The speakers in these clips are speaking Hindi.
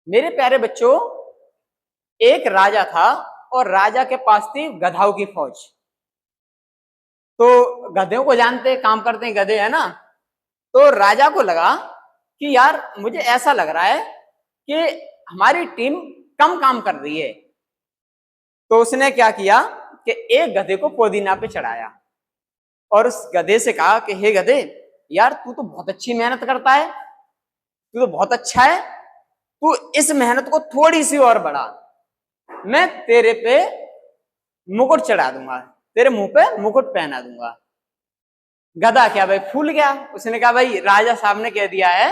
मेरे प्यारे बच्चों, एक राजा था और राजा के पास थी गधाओं की फौज। तो गधों को जानते काम करते हैं गधे, है ना। तो राजा को लगा कि यार मुझे ऐसा लग रहा है कि हमारी टीम कम काम कर रही है। तो उसने क्या किया कि एक गधे को पुदीना पे चढ़ाया और उस गधे से कहा कि हे गधे, यार तू तो बहुत अच्छी मेहनत करता है, तू तो बहुत अच्छा है, तू इस मेहनत को थोड़ी सी और बढ़ा, मैं तेरे पे मुकुट चढ़ा दूंगा, तेरे मुंह पे मुकुट पहना दूंगा। गधा क्या भाई फूल गया। उसने कहा भाई राजा साहब ने कह दिया है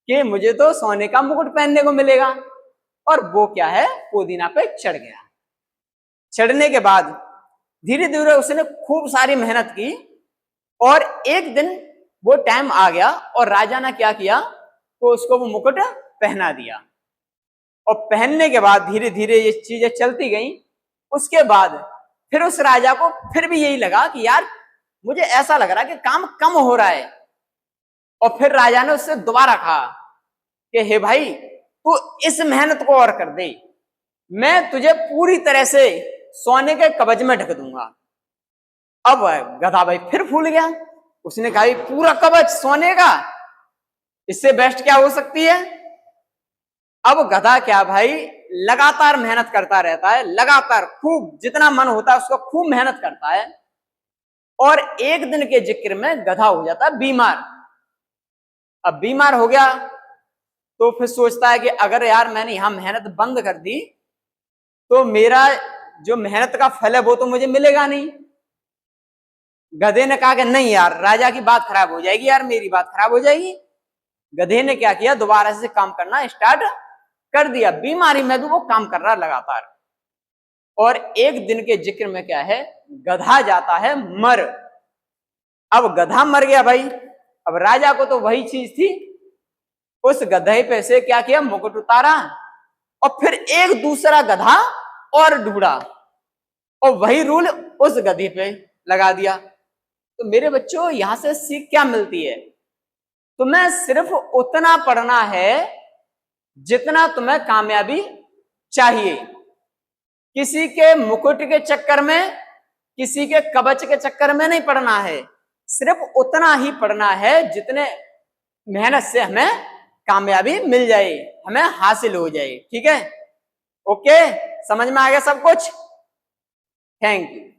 कि मुझे तो सोने का मुकुट पहनने को मिलेगा, और वो क्या है पुदीना पे चढ़ गया। चढ़ने के बाद धीरे धीरे उसने खूब सारी मेहनत की और एक दिन वो टाइम आ गया और राजा ने क्या किया, तो उसको वो मुकुट पहना दिया। और पहनने के बाद धीरे धीरे ये चीजें चलती गई। उसके बाद फिर उस राजा को फिर भी यही लगा कि यार मुझे ऐसा लग रहा है कि काम कम हो रहा है। और फिर राजा ने उससे दोबारा कहा कि हे भाई तू इस मेहनत को और कर दे, मैं तुझे पूरी तरह से सोने के कवच में ढक दूंगा। अब गधा भाई फिर फूल गया। उसने कहा पूरा कवच सोने का, इससे बेस्ट क्या हो सकती है। अब गधा क्या भाई लगातार मेहनत करता रहता है, लगातार खूब जितना मन होता है उसका खूब मेहनत करता है। और एक दिन के जिक्र में गधा हो जाता है बीमार। अब बीमार हो गया तो फिर सोचता है कि अगर यार मैंने यहां मेहनत बंद कर दी तो मेरा जो मेहनत का फल है वो तो मुझे मिलेगा नहीं। गधे ने कहा कि नहीं यार, राजा की बात खराब हो जाएगी, यार मेरी बात खराब हो जाएगी। गधे ने क्या किया, दोबारा से काम करना स्टार्ट कर दिया। बीमारी में भी वो काम कर रहा लगातार। और एक दिन के जिक्र में क्या है, गधा जाता है मर। अब गधा मर गया भाई। अब राजा को तो वही चीज थी, उस गधे पे से क्या किया, मुकुट उतारा और फिर एक दूसरा गधा और ढूंढा और वही रूल उस गधे पे लगा दिया। तो मेरे बच्चों यहां से सीख क्या मिलती है, तुम्हें सिर्फ उतना पढ़ना है जितना तुम्हें कामयाबी चाहिए। किसी के मुकुट के चक्कर में, किसी के कवच के चक्कर में नहीं पढ़ना है, सिर्फ उतना ही पढ़ना है जितने मेहनत से हमें कामयाबी मिल जाए, हमें हासिल हो जाए। ठीक है, ओके, समझ में आ गया सब कुछ। Thank you.